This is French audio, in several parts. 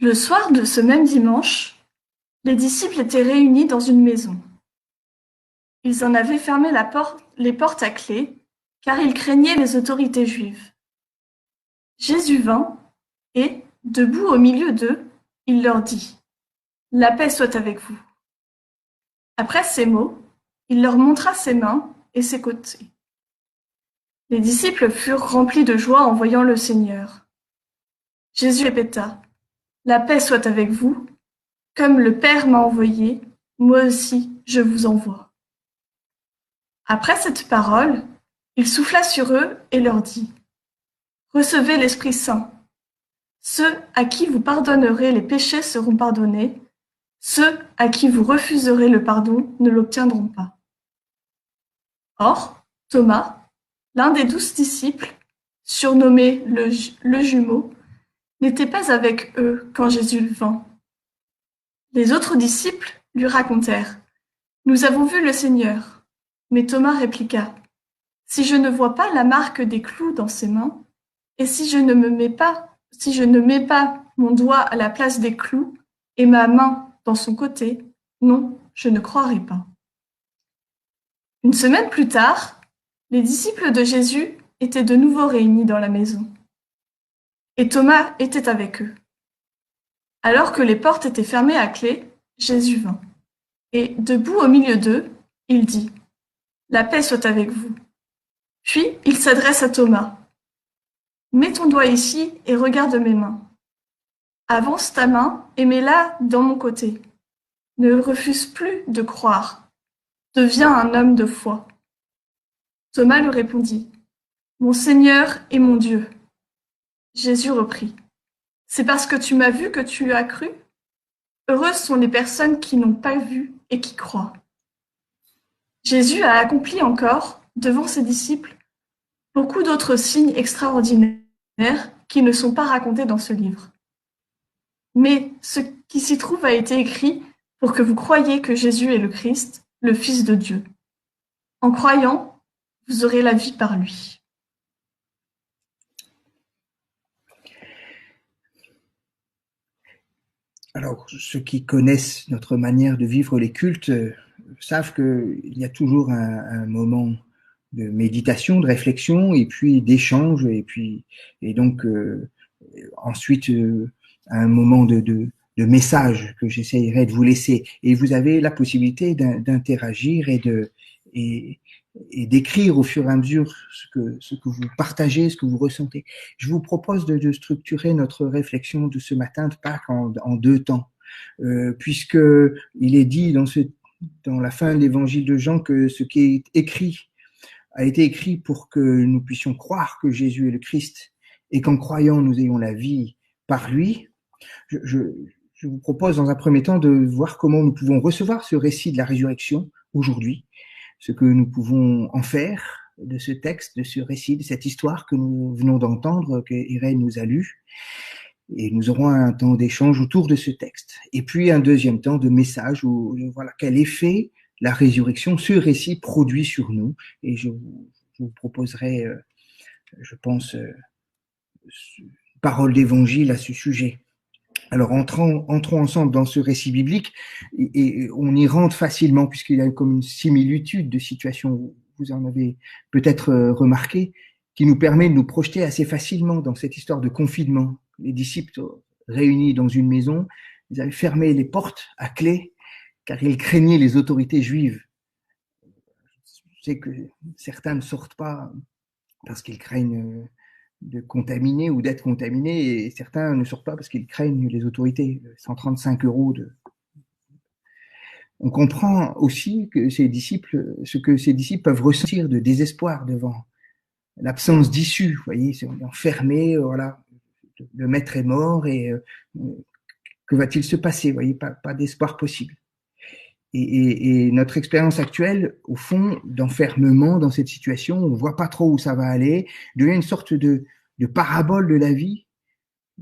Le soir de ce même dimanche, les disciples étaient réunis dans une maison. Ils en avaient fermé les portes à clé, car ils craignaient les autorités juives. Jésus vint et, debout au milieu d'eux, il leur dit : « La paix soit avec vous. » Après ces mots, il leur montra ses mains et ses côtés. Les disciples furent remplis de joie en voyant le Seigneur. Jésus répéta : « La paix soit avec vous. Comme le Père m'a envoyé, moi aussi je vous envoie. » Après cette parole, il souffla sur eux et leur dit : « Recevez l'Esprit Saint. Ceux à qui vous pardonnerez les péchés seront pardonnés, ceux à qui vous refuserez le pardon ne l'obtiendront pas. » Or, Thomas, l'un des 12 disciples, surnommé le jumeau, n'était pas avec eux quand Jésus vint. Les autres disciples lui racontèrent : « Nous avons vu le Seigneur. » Mais Thomas répliqua : « Si je ne vois pas la marque des clous dans ses mains, et si je ne mets pas mon doigt à la place des clous et ma main dans son côté, non, je ne croirai pas. » Une semaine plus tard, les disciples de Jésus étaient de nouveau réunis dans la maison. Et Thomas était avec eux. Alors que les portes étaient fermées à clé, Jésus vint. Et, debout au milieu d'eux, il dit : « La paix soit avec vous. » Puis il s'adresse à Thomas : « Mets ton doigt ici et regarde mes mains. Avance ta main et mets-la dans mon côté. Ne refuse plus de croire. Deviens un homme de foi. » Thomas lui répondit : « Mon Seigneur et mon Dieu. » Jésus reprit : « C'est parce que tu m'as vu que tu as cru ? Heureuses sont les personnes qui n'ont pas vu et qui croient. » Jésus a accompli encore, devant ses disciples, beaucoup d'autres signes extraordinaires qui ne sont pas racontés dans ce livre. Mais ce qui s'y trouve a été écrit pour que vous croyiez que Jésus est le Christ, le Fils de Dieu. En croyant, vous aurez la vie par lui. Alors, ceux qui connaissent notre manière de vivre les cultes savent qu'il y a toujours un moment de méditation, de réflexion, et puis d'échange, et donc ensuite un moment de message que j'essayerai de vous laisser. Et vous avez la possibilité d'interagir et d'écrire au fur et à mesure ce que vous partagez, ce que vous ressentez. Je vous propose de structurer notre réflexion de ce matin de Pâques en deux temps, puisque il est dit dans la fin de l'évangile de Jean que ce qui est écrit a été écrit pour que nous puissions croire que Jésus est le Christ et qu'en croyant nous ayons la vie par lui. Je vous propose dans un premier temps de voir comment nous pouvons recevoir ce récit de la résurrection aujourd'hui, ce que nous pouvons en faire de ce texte, de ce récit, de cette histoire que nous venons d'entendre, que Irène nous a lu. Et nous aurons un temps d'échange autour de ce texte. Et puis un deuxième temps de message où, voilà, quel effet la résurrection, ce récit produit sur nous. Et je vous proposerai, je pense, parole d'évangile à ce sujet. Alors entrons ensemble dans ce récit biblique et on y rentre facilement puisqu'il y a comme une similitude de situation, vous en avez peut-être remarqué, qui nous permet de nous projeter assez facilement dans cette histoire de confinement. Les disciples réunis dans une maison, ils avaient fermé les portes à clé car ils craignaient les autorités juives. Je sais que certains ne sortent pas parce qu'ils craignent de contaminer ou d'être contaminés, et certains ne sortent pas parce qu'ils craignent les autorités. 135 € de... On comprend aussi que ce que ces disciples peuvent ressentir de désespoir devant l'absence d'issue. Vous voyez, c'est enfermé, voilà, le maître est mort et que va-t-il se passer? Vous voyez, pas d'espoir possible. Et notre expérience actuelle, au fond, d'enfermement dans cette situation, on ne voit pas trop où ça va aller, devient une sorte de parabole de la vie,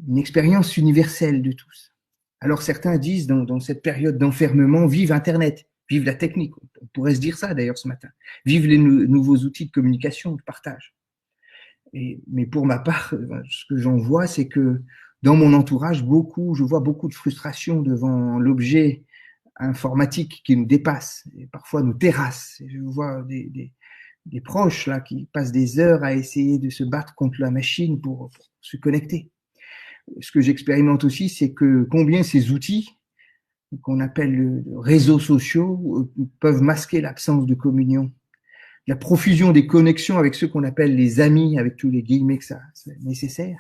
une expérience universelle de tous. Alors certains disent, dans cette période d'enfermement, vive Internet, vive la technique. On pourrait se dire ça d'ailleurs ce matin. Vive les nouveaux outils de communication, de partage. Mais pour ma part, ce que j'en vois, c'est que Dans mon entourage, je vois beaucoup de frustration devant l'objet informatique qui nous dépasse et parfois nous terrasse. Je vois des proches là qui passent des heures à essayer de se battre contre la machine pour se connecter. Ce que j'expérimente aussi, c'est que combien ces outils qu'on appelle réseaux sociaux peuvent masquer l'absence de communion, la profusion des connexions avec ceux qu'on appelle les amis, avec tous les guillemets que ça c'est nécessaire.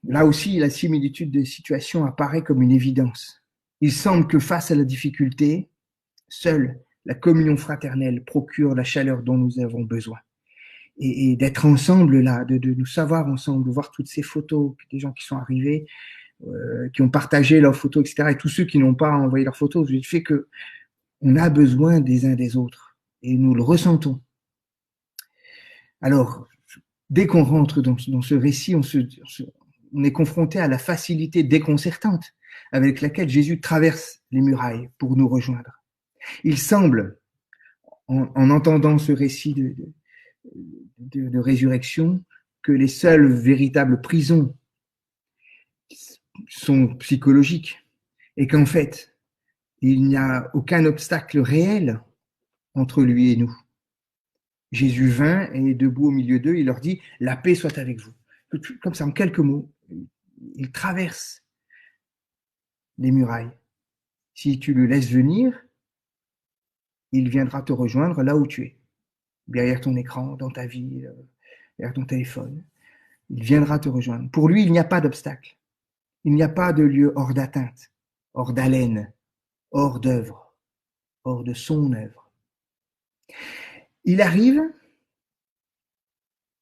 Là aussi, la similitude des situations apparaît comme une évidence. Il semble que face à la difficulté, seule la communion fraternelle procure la chaleur dont nous avons besoin. Et d'être ensemble là, de nous savoir ensemble, de voir toutes ces photos, des gens qui sont arrivés, qui ont partagé leurs photos, etc. Et tous ceux qui n'ont pas envoyé leurs photos, il fait que on a besoin des uns des autres et nous le ressentons. Alors, dès qu'on rentre dans ce récit, on est confronté à la facilité déconcertante avec laquelle Jésus traverse les murailles pour nous rejoindre. Il semble, en entendant ce récit de résurrection, que les seules véritables prisons sont psychologiques et qu'en fait, il n'y a aucun obstacle réel entre lui et nous. Jésus vint et debout au milieu d'eux, il leur dit « La paix soit avec vous ». Comme ça, en quelques mots, il traverse les murailles. Si tu le laisses venir, il viendra te rejoindre là où tu es, derrière ton écran, dans ta vie, derrière ton téléphone. Il viendra te rejoindre. Pour lui, il n'y a pas d'obstacle. Il n'y a pas de lieu hors d'atteinte, hors d'haleine, hors d'œuvre, hors de son œuvre. Il arrive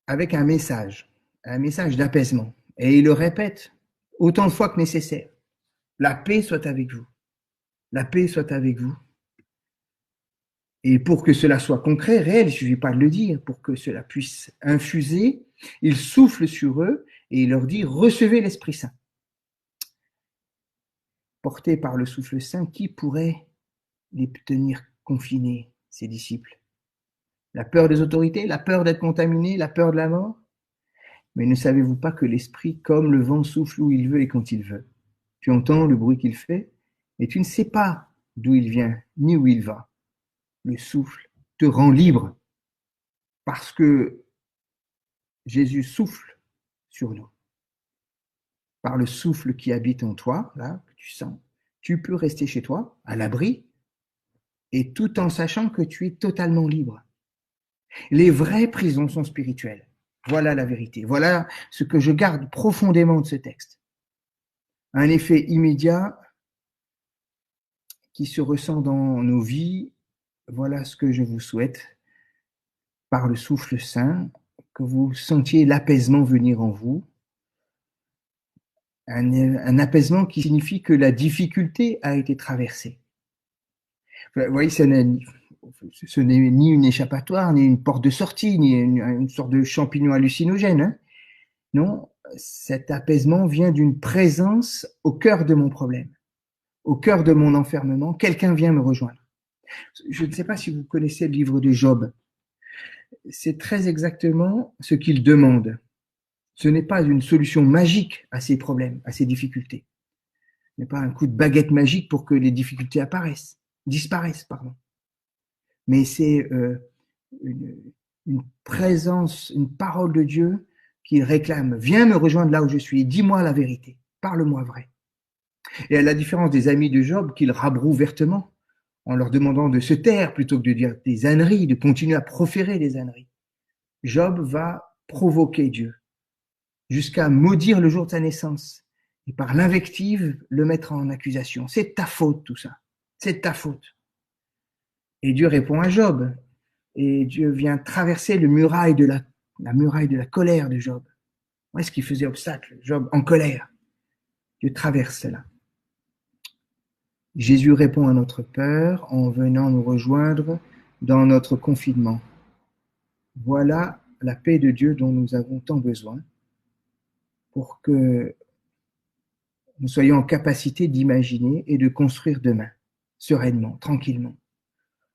avec un message d'apaisement. Et il le répète autant de fois que nécessaire. La paix soit avec vous. La paix soit avec vous. Et pour que cela soit concret, réel, il ne suffit pas de le dire, pour que cela puisse infuser, il souffle sur eux et il leur dit « Recevez l'Esprit Saint ». Portés par le souffle saint, qui pourrait les tenir confinés, ces disciples? La peur des autorités, la peur d'être contaminé, la peur de la mort? Mais ne savez-vous pas que l'esprit, comme le vent, souffle où il veut et quand il veut? Tu entends le bruit qu'il fait, mais tu ne sais pas d'où il vient, ni où il va. Le souffle te rend libre, parce que Jésus souffle sur nous. Par le souffle qui habite en toi, là, que tu sens, tu peux rester chez toi, à l'abri, et tout en sachant que tu es totalement libre. Les vraies prisons sont spirituelles. Voilà la vérité. Voilà ce que je garde profondément de ce texte. Un effet immédiat qui se ressent dans nos vies. Voilà ce que je vous souhaite par le souffle saint, que vous sentiez l'apaisement venir en vous. Un apaisement qui signifie que la difficulté a été traversée. Vous voyez, ce n'est ni une échappatoire, ni une porte de sortie, ni une sorte de champignon hallucinogène. Hein. Non, cet apaisement vient d'une présence au cœur de mon problème, au cœur de mon enfermement. Quelqu'un vient me rejoindre. Je ne sais pas si vous connaissez le livre de Job. C'est très exactement ce qu'il demande. Ce n'est pas une solution magique à ses problèmes, à ses difficultés. Ce n'est pas un coup de baguette magique pour que les difficultés disparaissent, pardon. Mais c'est une présence, une parole de Dieu qu'il réclame. Viens me rejoindre là où je suis, dis-moi la vérité, parle-moi vrai. Et à la différence des amis de Job qu'il rabroue vertement, en leur demandant de se taire plutôt que de dire des âneries, de continuer à proférer des âneries, Job va provoquer Dieu jusqu'à maudire le jour de sa naissance et par l'invective le mettre en accusation. C'est de ta faute tout ça, c'est de ta faute. Et Dieu répond à Job et Dieu vient traverser la muraille de la colère de Job. Où est-ce qu'il faisait obstacle? Job en colère. Dieu traverse cela. Jésus répond à notre peur en venant nous rejoindre dans notre confinement. Voilà la paix de Dieu dont nous avons tant besoin pour que nous soyons en capacité d'imaginer et de construire demain, sereinement, tranquillement.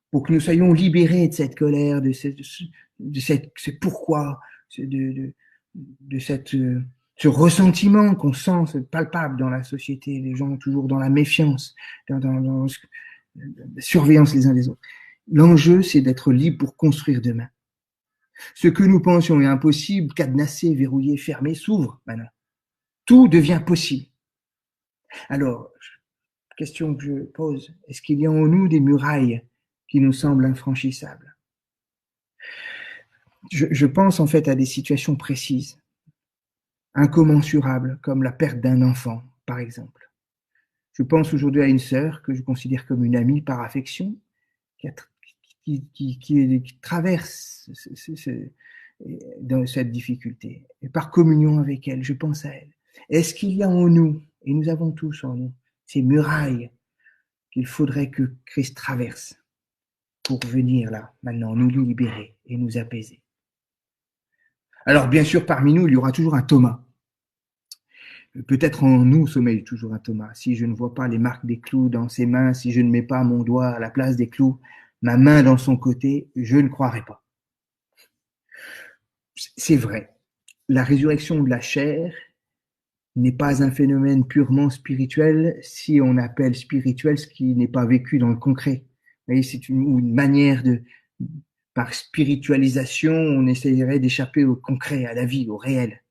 Pour que nous soyons libérés de cette colère, de ce pourquoi, de cette ce ressentiment qu'on sent, c'est palpable dans la société, les gens toujours dans la méfiance, dans la surveillance les uns des autres. L'enjeu, c'est d'être libre pour construire demain. Ce que nous pensions est impossible, cadenassé, verrouillé, fermé, s'ouvre maintenant. Tout devient possible. Alors, question que je pose, est-ce qu'il y a en nous des murailles qui nous semblent infranchissables? Je pense en fait à des situations précises, incommensurables, comme la perte d'un enfant, par exemple. Je pense aujourd'hui à une sœur que je considère comme une amie par affection, qui traverse dans cette difficulté. Et par communion avec elle, je pense à elle. Est-ce qu'il y a en nous, et nous avons tous en nous, ces murailles qu'il faudrait que Christ traverse pour venir là, maintenant, nous libérer et nous apaiser? Alors, bien sûr, parmi nous, il y aura toujours un Thomas. Peut-être en nous sommeille toujours un Thomas. Si je ne vois pas les marques des clous dans ses mains, si je ne mets pas mon doigt à la place des clous, ma main dans son côté, je ne croirai pas. C'est vrai. La résurrection de la chair n'est pas un phénomène purement spirituel si on appelle spirituel ce qui n'est pas vécu dans le concret. Vous voyez, c'est une manière de, par spiritualisation, on essayerait d'échapper au concret, à la vie, au réel.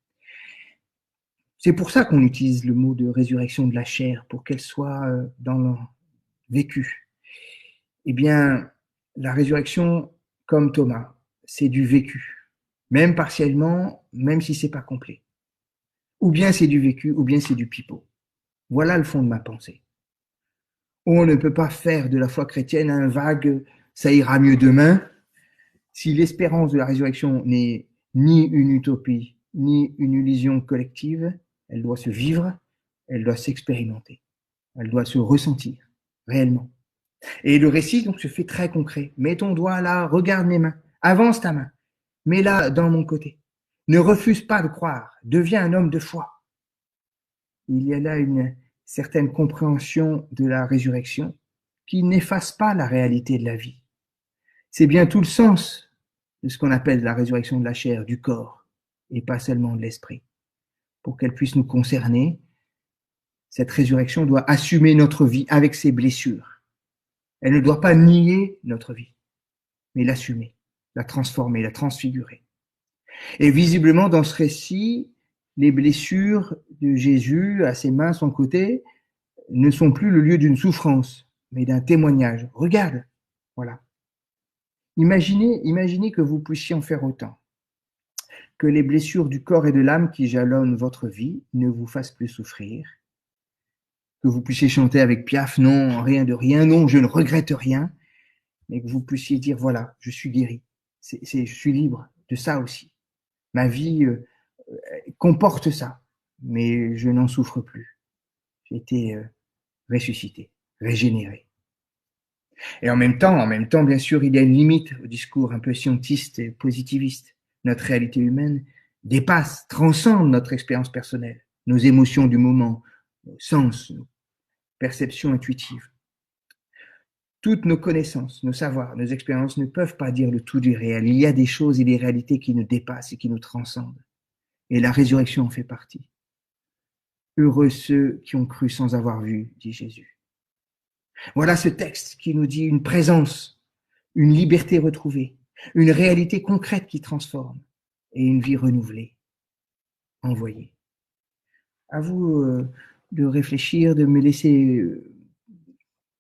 C'est pour ça qu'on utilise le mot de résurrection de la chair, pour qu'elle soit dans le vécu. Eh bien, la résurrection, comme Thomas, c'est du vécu, même partiellement, même si c'est pas complet. Ou bien c'est du vécu, ou bien c'est du pipeau. Voilà le fond de ma pensée. On ne peut pas faire de la foi chrétienne un vague « ça ira mieux demain » si l'espérance de la résurrection n'est ni une utopie, ni une illusion collective. Elle doit se vivre, elle doit s'expérimenter, elle doit se ressentir réellement. Et le récit donc se fait très concret. Mets ton doigt là, regarde mes mains, avance ta main, mets-la dans mon côté. Ne refuse pas de croire, deviens un homme de foi. Il y a là une certaine compréhension de la résurrection qui n'efface pas la réalité de la vie. C'est bien tout le sens de ce qu'on appelle la résurrection de la chair, du corps, et pas seulement de l'esprit. Pour qu'elle puisse nous concerner, cette résurrection doit assumer notre vie avec ses blessures. Elle ne doit pas nier notre vie, mais l'assumer, la transformer, la transfigurer. Et visiblement, dans ce récit, les blessures de Jésus à ses mains, son côté, ne sont plus le lieu d'une souffrance, mais d'un témoignage. Regarde, voilà. Imaginez que vous puissiez en faire autant. Que les blessures du corps et de l'âme qui jalonnent votre vie ne vous fassent plus souffrir. Que vous puissiez chanter avec Piaf, non, rien de rien, non, je ne regrette rien, mais que vous puissiez dire, voilà, je suis guéri, je suis libre de ça aussi. Ma vie comporte ça, mais je n'en souffre plus. J'ai été ressuscité, régénéré. Et en même temps, bien sûr, il y a une limite au discours un peu scientiste et positiviste. Notre réalité humaine dépasse, transcende notre expérience personnelle, nos émotions du moment, nos sens, nos perceptions intuitives. Toutes nos connaissances, nos savoirs, nos expériences ne peuvent pas dire le tout du réel. Il y a des choses et des réalités qui nous dépassent et qui nous transcendent. Et la résurrection en fait partie. Heureux ceux qui ont cru sans avoir vu, dit Jésus. Voilà ce texte qui nous dit une présence, une liberté retrouvée, une réalité concrète qui transforme et une vie renouvelée, envoyée. À vous de réfléchir, de me laisser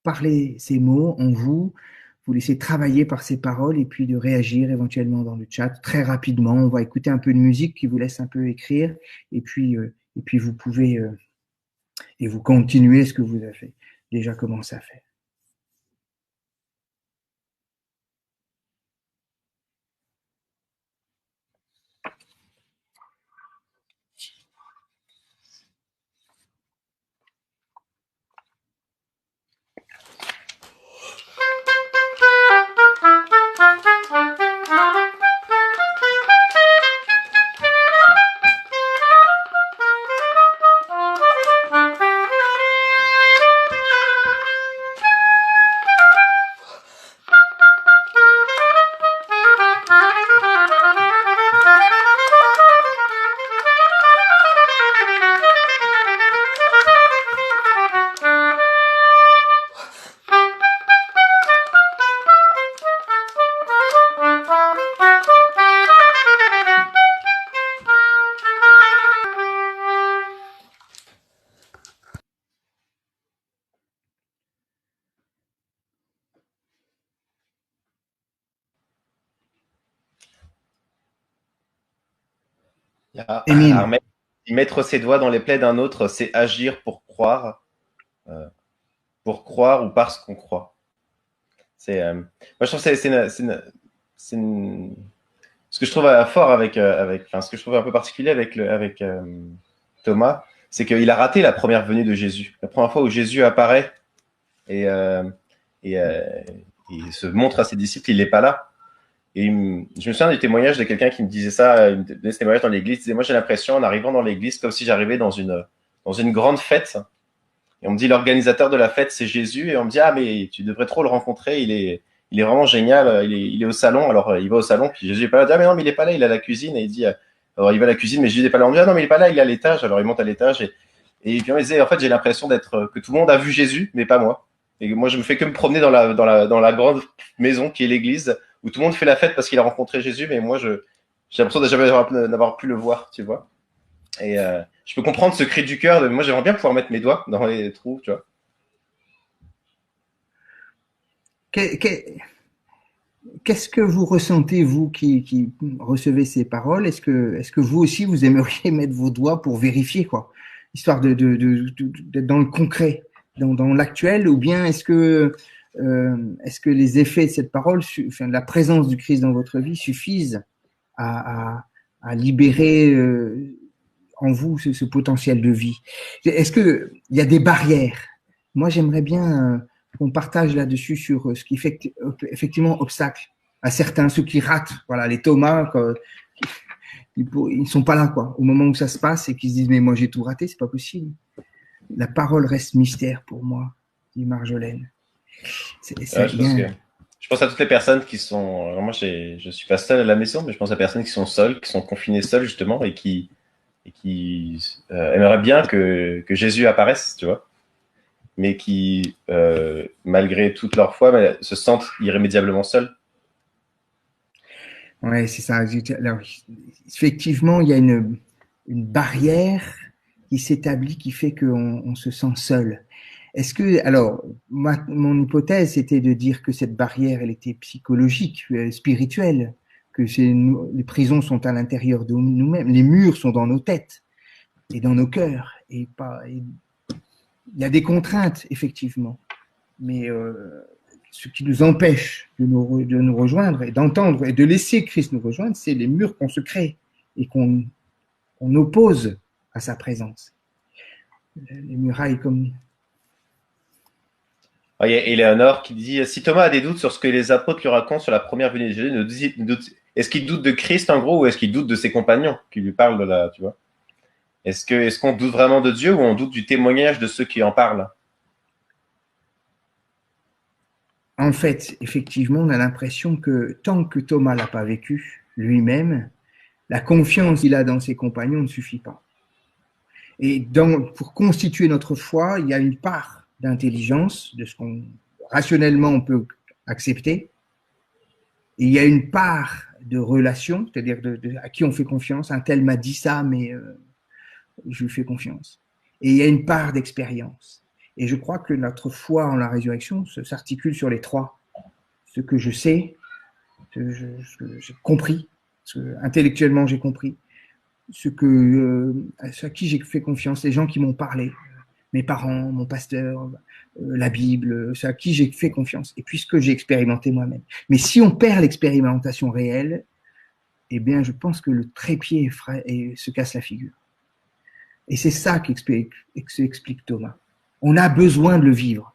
parler ces mots en vous, vous laisser travailler par ces paroles et puis de réagir éventuellement dans le chat très rapidement. On va écouter un peu de musique qui vous laisse un peu écrire et puis vous pouvez et vous continuez ce que vous avez déjà commencé à faire. Émile. Mettre ses doigts dans les plaies d'un autre, c'est agir pour croire ou parce qu'on croit. Moi, je trouve que ce que je trouve fort ce que je trouve un peu particulier avec Thomas, c'est qu'il a raté la première venue de Jésus. La première fois où Jésus apparaît et il se montre à ses disciples, il n'est pas là. Et je me souviens du témoignage de quelqu'un qui me disait ça, il me donnait ce témoignage dans l'église. Il disait, moi j'ai l'impression en arrivant dans l'église comme si j'arrivais dans une grande fête. Et on me dit l'organisateur de la fête c'est Jésus et on me dit ah mais tu devrais trop le rencontrer, il est vraiment génial, il est au salon. Alors il va au salon puis Jésus est pas là. Ah mais non mais il est pas là, il est à la cuisine. Et il dit alors il va à la cuisine mais Jésus n'est pas là. On me dit ah non mais il est pas là, il est à l'étage. Alors il monte à l'étage et puis on me disait en fait j'ai l'impression que tout le monde a vu Jésus mais pas moi. Et moi je me fais que me promener dans la grande maison qui est l'église où tout le monde fait la fête parce qu'il a rencontré Jésus mais moi j'ai l'impression de jamais n'avoir pu le voir, tu vois. Et je peux comprendre ce cri du cœur. Moi, j'aimerais bien pouvoir mettre mes doigts dans les trous, tu vois. Qu'est-ce que vous ressentez, vous qui recevez ces paroles? Est-ce que vous aussi, vous aimeriez mettre vos doigts pour vérifier, quoi, histoire d'être dans le concret, dans l'actuel, ou bien est-ce que les effets de cette parole, enfin, de la présence du Christ dans votre vie, suffisent à libérer en vous ce potentiel de vie? Est-ce que il y a des barrières? Moi, j'aimerais bien qu'on partage là-dessus sur ce qui fait effectivement obstacle à certains, ceux qui ratent, voilà, les Thomas, ils sont pas là, quoi, au moment où ça se passe et qu'ils se disent mais moi j'ai tout raté, c'est pas possible. La parole reste mystère pour moi, dit Marjolaine. Je pense à toutes les personnes qui sont. Alors moi, je suis pas seul à la maison, mais je pense à personnes qui sont seules, qui sont confinées seules justement et qui aimeraient bien que Jésus apparaisse, tu vois, mais qui, malgré toute leur foi, se sentent irrémédiablement seuls. Ouais, c'est ça. Alors, effectivement, il y a une barrière qui s'établit, qui fait qu'on se sent seul. Est-ce que, alors, mon hypothèse était de dire que cette barrière, elle était psychologique, spirituelle, que les prisons sont à l'intérieur de nous-mêmes, les murs sont dans nos têtes et dans nos cœurs, il y a des contraintes, effectivement, mais ce qui nous empêche de nous rejoindre et d'entendre et de laisser Christ nous rejoindre, c'est les murs qu'on se crée et qu'on oppose à sa présence. Les murailles comme... Il y a Éléonore qui dit « Si Thomas a des doutes sur ce que les apôtres lui racontent sur la première venue de Jésus, est-ce qu'il doute de Christ en gros ou est-ce qu'il doute de ses compagnons qui lui parlent de la... Tu vois, est-ce qu'on doute vraiment de Dieu ou on doute du témoignage de ceux qui en parlent ?» En fait, effectivement, on a l'impression que tant que Thomas l'a pas vécu lui-même, la confiance qu'il a dans ses compagnons ne suffit pas. Et pour constituer notre foi, il y a une part d'intelligence, de ce qu'on rationnellement on peut accepter, et il y a une part de relation, c'est-à-dire à qui on fait confiance. Un tel m'a dit ça, mais je lui fais confiance. Et il y a une part d'expérience. Et je crois que notre foi en la résurrection s'articule sur les trois. Ce que je sais, ce que j'ai compris, ce que intellectuellement j'ai compris, à qui j'ai fait confiance, les gens qui m'ont parlé, mes parents, mon pasteur, la Bible, c'est à qui j'ai fait confiance, et puis ce que j'ai expérimenté moi-même. Mais si on perd l'expérimentation réelle, eh bien, je pense que le trépied se casse la figure. Et c'est ça qu'explique Thomas. On a besoin de le vivre.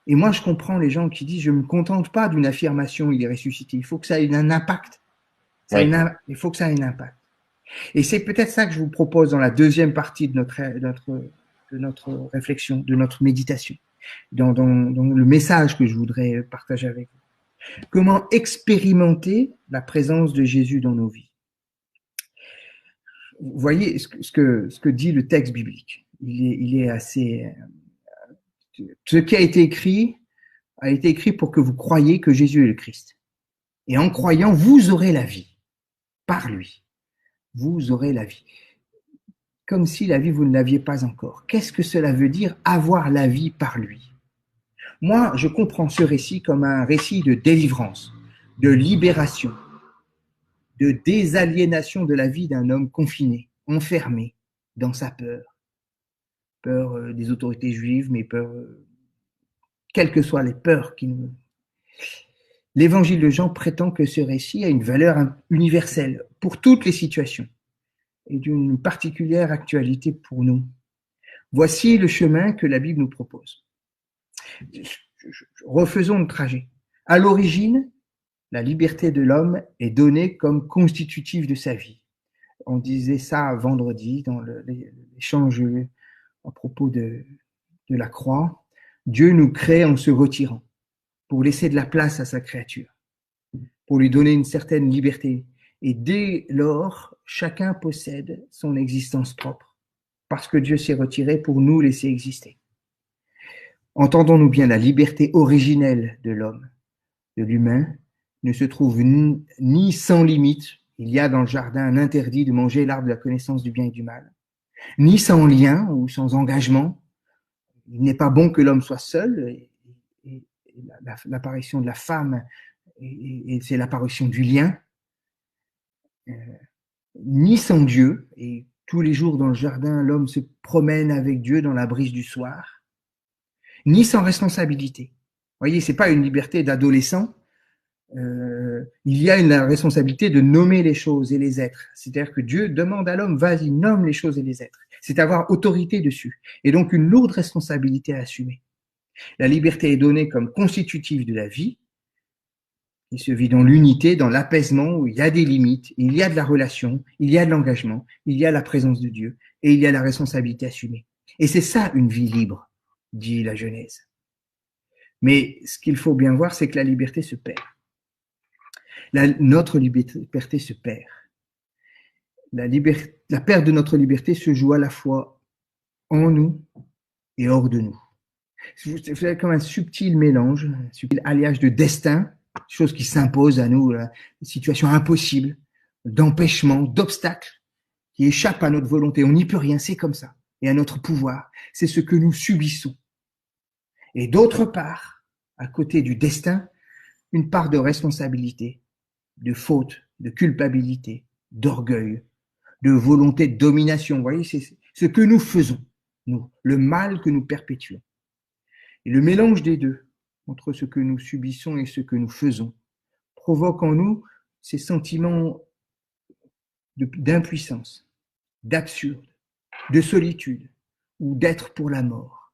Et moi, je comprends les gens qui disent, je ne me contente pas d'une affirmation, il est ressuscité. Il faut que ça ait un impact. Il faut que ça ait un impact. Et c'est peut-être ça que je vous propose dans la deuxième partie de notre réflexion, de notre méditation, dans le message que je voudrais partager avec vous. Comment expérimenter la présence de Jésus dans nos vies? Vous voyez ce que dit le texte biblique. Il est assez... Ce qui a été écrit pour que vous croyiez que Jésus est le Christ. Et en croyant, vous aurez la vie. Par lui. Vous aurez la vie. Comme si la vie, vous ne l'aviez pas encore. Qu'est-ce que cela veut dire, avoir la vie par lui? Moi, je comprends ce récit comme un récit de délivrance, de libération, de désaliénation de la vie d'un homme confiné, enfermé dans sa peur. Peur des autorités juives, mais peur, quelles que soient les peurs qui nous... L'évangile de Jean prétend que ce récit a une valeur universelle pour toutes les situations et d'une particulière actualité pour nous. Voici le chemin que la Bible nous propose. Refaisons le trajet. À l'origine, la liberté de l'homme est donnée comme constitutive de sa vie. On disait ça vendredi dans l'échange à propos de la croix. Dieu nous crée en se retirant pour laisser de la place à sa créature, pour lui donner une certaine liberté. Et dès lors, chacun possède son existence propre, parce que Dieu s'est retiré pour nous laisser exister. Entendons-nous bien, la liberté originelle de l'homme, de l'humain, ne se trouve ni sans limite, il y a dans le jardin un interdit de manger l'arbre de la connaissance du bien et du mal, ni sans lien ou sans engagement. Il n'est pas bon que l'homme soit seul, et l'apparition de la femme, et c'est l'apparition du lien, ni sans Dieu, et tous les jours dans le jardin, l'homme se promène avec Dieu dans la brise du soir, ni sans responsabilité. Vous voyez, c'est pas une liberté d'adolescent, il y a la responsabilité de nommer les choses et les êtres. C'est-à-dire que Dieu demande à l'homme, vas-y, nomme les choses et les êtres. C'est avoir autorité dessus, et donc une lourde responsabilité à assumer. La liberté est donnée comme constitutive de la vie. Il se vit dans l'unité, dans l'apaisement où il y a des limites, il y a de la relation, il y a de l'engagement, il y a la présence de Dieu et il y a la responsabilité assumée. Et c'est ça une vie libre, dit la Genèse. Mais ce qu'il faut bien voir, c'est que la liberté se perd. Notre liberté se perd. La perte de notre liberté se joue à la fois en nous et hors de nous. C'est comme un subtil mélange, un subtil alliage de destin, chose qui s'impose à nous, une situation impossible, d'empêchement, d'obstacles, qui échappent à notre volonté. On n'y peut rien, c'est comme ça. Et à notre pouvoir, c'est ce que nous subissons. Et d'autre part, à côté du destin, une part de responsabilité, de faute, de culpabilité, d'orgueil, de volonté de domination. Vous voyez, c'est ce que nous faisons, nous, le mal que nous perpétuons. Et le mélange des deux, entre ce que nous subissons et ce que nous faisons, provoque en nous ces sentiments d'impuissance, d'absurde, de solitude ou d'être pour la mort.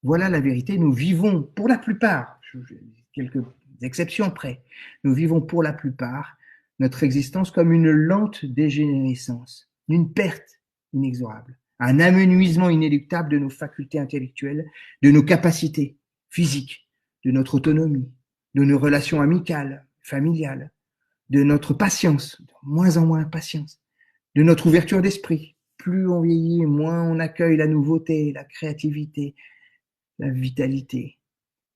Voilà la vérité, nous vivons pour la plupart, quelques exceptions près, nous vivons pour la plupart notre existence comme une lente dégénérescence, une perte inexorable, un amenuisement inéluctable de nos facultés intellectuelles, de nos capacités physiques, de notre autonomie, de nos relations amicales, familiales, de notre patience, de moins en moins de patience, de notre ouverture d'esprit. Plus on vieillit, moins on accueille la nouveauté, la créativité, la vitalité.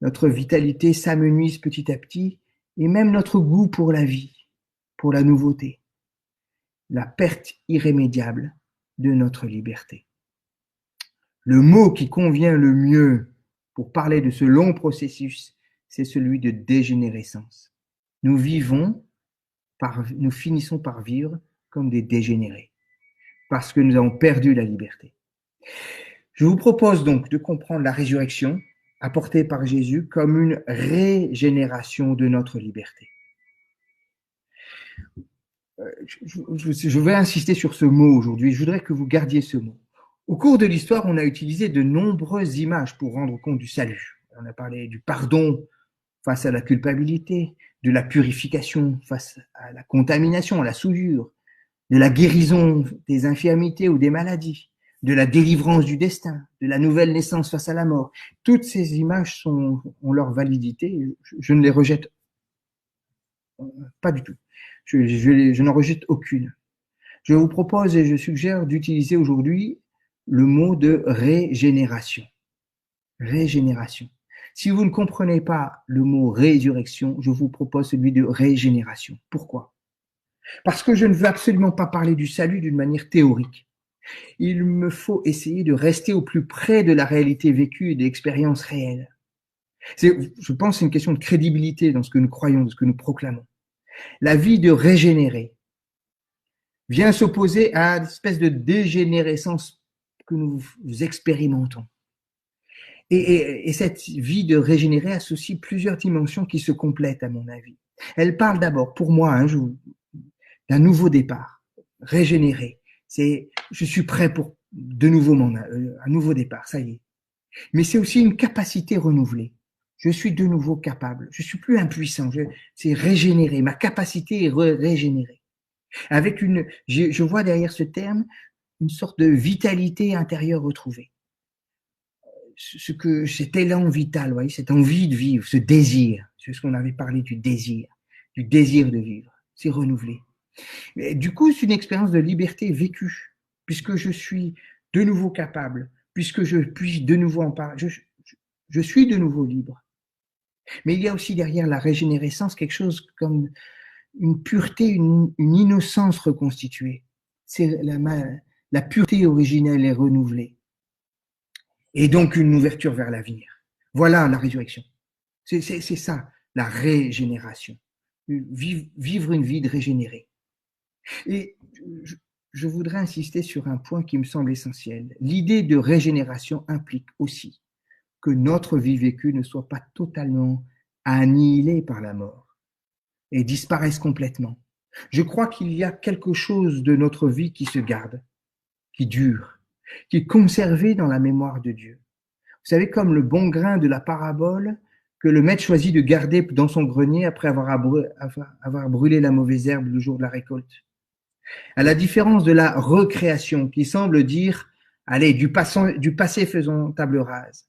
Notre vitalité s'amenuise petit à petit, et même notre goût pour la vie, pour la nouveauté. La perte irrémédiable de notre liberté. Le mot qui convient le mieux pour parler de ce long processus, c'est celui de dégénérescence. Nous finissons par vivre comme des dégénérés, parce que nous avons perdu la liberté. Je vous propose donc de comprendre la résurrection apportée par Jésus comme une régénération de notre liberté. Je vais insister sur ce mot aujourd'hui, je voudrais que vous gardiez ce mot. Au cours de l'histoire, on a utilisé de nombreuses images pour rendre compte du salut. On a parlé du pardon face à la culpabilité, de la purification face à la contamination, à la souillure, de la guérison des infirmités ou des maladies, de la délivrance du destin, de la nouvelle naissance face à la mort. Toutes ces images ont leur validité, je ne les rejette pas du tout. Je n'en rejette aucune. Je vous propose et je suggère d'utiliser aujourd'hui le mot de régénération. Régénération. Si vous ne comprenez pas le mot résurrection, je vous propose celui de régénération. Pourquoi? Parce que je ne veux absolument pas parler du salut d'une manière théorique. Il me faut essayer de rester au plus près de la réalité vécue et des expériences réelles. Je pense que c'est une question de crédibilité dans ce que nous croyons, dans ce que nous proclamons. La vie de régénéré vient s'opposer à l'espèce de dégénérescence que nous expérimentons. Et cette vie de régénérer associe plusieurs dimensions qui se complètent, à mon avis. Elle parle d'abord, pour moi, d'un nouveau départ, régénéré. Je suis prêt pour de nouveau un nouveau départ, ça y est. Mais c'est aussi une capacité renouvelée. Je suis de nouveau capable. Je suis plus impuissant. C'est régénéré. Ma capacité est régénérée. Je vois derrière ce terme une sorte de vitalité intérieure retrouvée. Cet élan vital, voyez, cette envie de vivre, ce désir, c'est ce qu'on avait parlé du désir de vivre, c'est renouvelé. Et du coup, c'est une expérience de liberté vécue, puisque je suis de nouveau capable, puisque je puis de nouveau en parler, je suis de nouveau libre. Mais il y a aussi derrière la régénérescence quelque chose comme une pureté, une innocence reconstituée. C'est la pureté originelle est renouvelée. Et donc une ouverture vers l'avenir. Voilà la résurrection. C'est ça, la régénération. Vivre une vie de régénérée. Et je voudrais insister sur un point qui me semble essentiel. L'idée de régénération implique aussi que notre vie vécue ne soit pas totalement annihilée par la mort et disparaisse complètement. Je crois qu'il y a quelque chose de notre vie qui se garde, qui dure, qui est conservé dans la mémoire de Dieu. Vous savez, comme le bon grain de la parabole que le maître choisit de garder dans son grenier après avoir brûlé la mauvaise herbe le jour de la récolte. À la différence de la recréation qui semble dire, allez, du passé faisons table rase.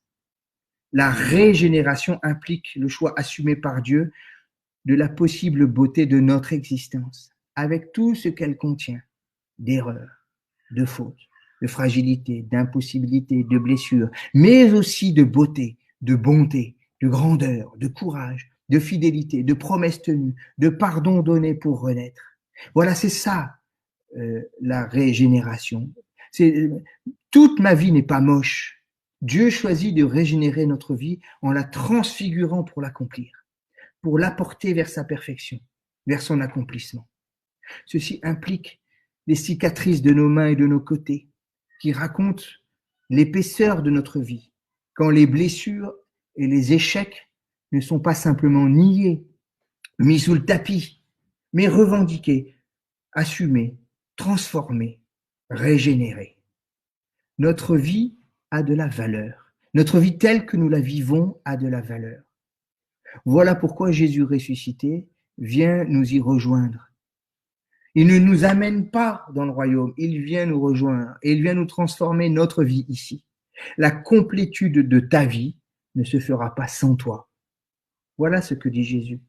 La régénération implique le choix assumé par Dieu de la possible beauté de notre existence, avec tout ce qu'elle contient, d'erreurs, de fautes, de fragilité, d'impossibilité, de blessures, mais aussi de beauté, de bonté, de grandeur, de courage, de fidélité, de promesses tenues, de pardon donné pour renaître. Voilà, c'est ça la régénération. Toute ma vie n'est pas moche. Dieu choisit de régénérer notre vie en la transfigurant pour l'accomplir, pour l'apporter vers sa perfection, vers son accomplissement. Ceci implique les cicatrices de nos mains et de nos côtés, qui racontent l'épaisseur de notre vie, quand les blessures et les échecs ne sont pas simplement niés, mis sous le tapis, mais revendiqués, assumés, transformés, régénérés. Notre vie a de la valeur. Notre vie telle que nous la vivons a de la valeur. Voilà pourquoi Jésus ressuscité vient nous y rejoindre. Il ne nous amène pas dans le royaume, il vient nous rejoindre et il vient nous transformer notre vie ici. La complétude de ta vie ne se fera pas sans toi. Voilà ce que dit Jésus.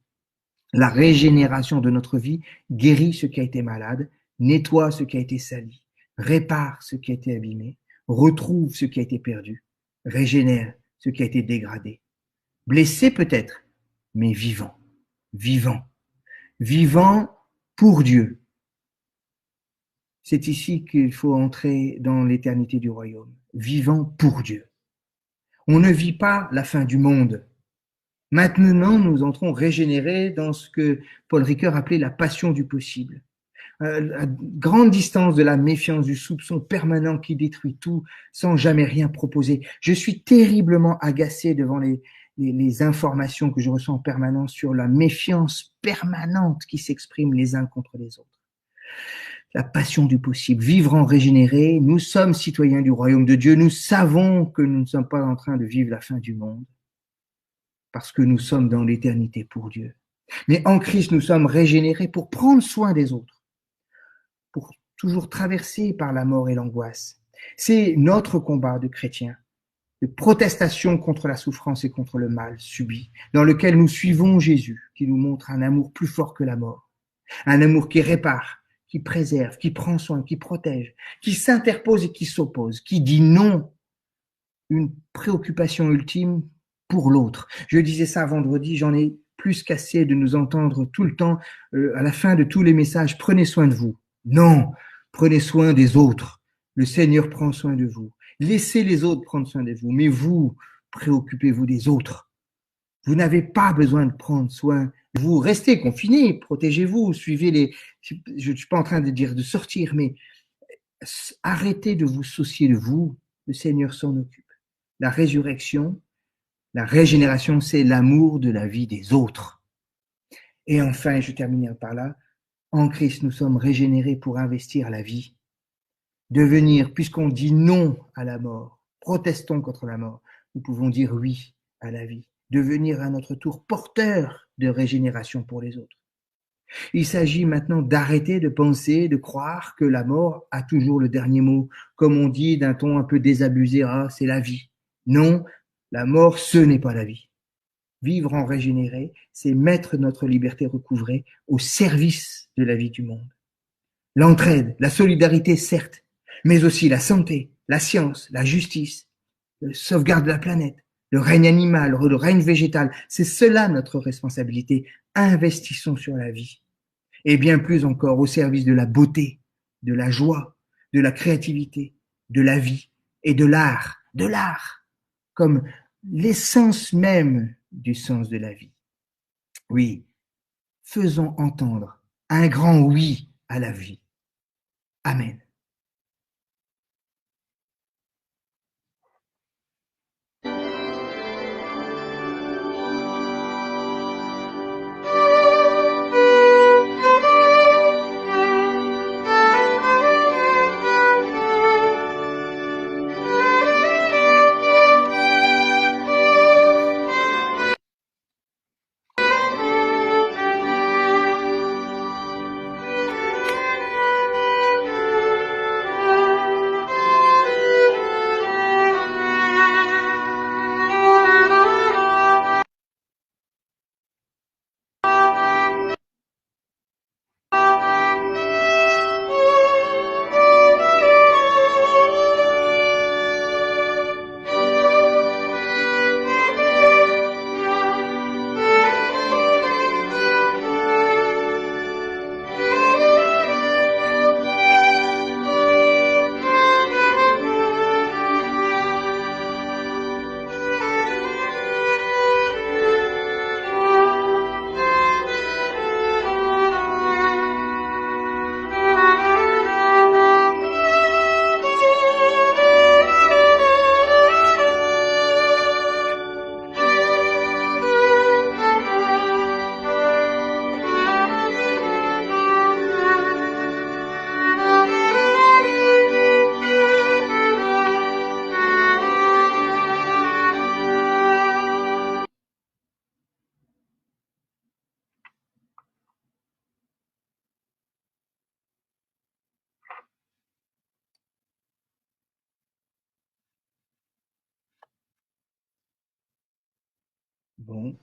La régénération de notre vie guérit ce qui a été malade, nettoie ce qui a été sali, répare ce qui a été abîmé, retrouve ce qui a été perdu, régénère ce qui a été dégradé. Blessé peut-être, mais vivant, vivant, vivant pour Dieu. C'est ici qu'il faut entrer dans l'éternité du royaume, vivant pour Dieu. On ne vit pas la fin du monde. Maintenant, nous entrons régénérés dans ce que Paul Ricoeur appelait la passion du possible. À grande distance de la méfiance, du soupçon permanent qui détruit tout sans jamais rien proposer. Je suis terriblement agacé devant les informations que je reçois en permanence sur la méfiance permanente qui s'exprime les uns contre les autres. La passion du possible, vivre en régénéré, nous sommes citoyens du royaume de Dieu, nous savons que nous ne sommes pas en train de vivre la fin du monde, parce que nous sommes dans l'éternité pour Dieu. Mais en Christ, nous sommes régénérés pour prendre soin des autres, pour toujours traverser par la mort et l'angoisse. C'est notre combat de chrétiens, de protestation contre la souffrance et contre le mal subi, dans lequel nous suivons Jésus, qui nous montre un amour plus fort que la mort, un amour qui répare, qui préserve, qui prend soin, qui protège, qui s'interpose et qui s'oppose, qui dit non, une préoccupation ultime pour l'autre. Je disais ça vendredi, j'en ai plus qu'assez de nous entendre tout le temps, à la fin de tous les messages, prenez soin de vous. Non, prenez soin des autres. Le Seigneur prend soin de vous. Laissez les autres prendre soin de vous, mais vous, préoccupez-vous des autres. Vous n'avez pas besoin de prendre soin. Vous restez confinés, protégez-vous, suivez les. Je ne suis pas en train de dire de sortir, mais arrêtez de vous soucier de vous. Le Seigneur s'en occupe. La résurrection, la régénération, c'est l'amour de la vie des autres. Et enfin, je terminerai par là, en Christ, nous sommes régénérés pour investir la vie. Devenir, puisqu'on dit non à la mort, protestons contre la mort, nous pouvons dire oui à la vie. Devenir à notre tour porteur de régénération pour les autres. Il s'agit maintenant d'arrêter de penser, de croire que la mort a toujours le dernier mot, comme on dit d'un ton un peu désabusé, ah, c'est la vie. Non, la mort, ce n'est pas la vie. Vivre en régénéré, c'est mettre notre liberté recouvrée au service de la vie du monde. L'entraide, la solidarité, certes, mais aussi la santé, la science, la justice, la sauvegarde de la planète, le règne animal, le règne végétal, c'est cela notre responsabilité. Investissons sur la vie. Et bien plus encore au service de la beauté, de la joie, de la créativité, de la vie et de l'art, comme l'essence même du sens de la vie. Oui, faisons entendre un grand oui à la vie. Amen. Bon.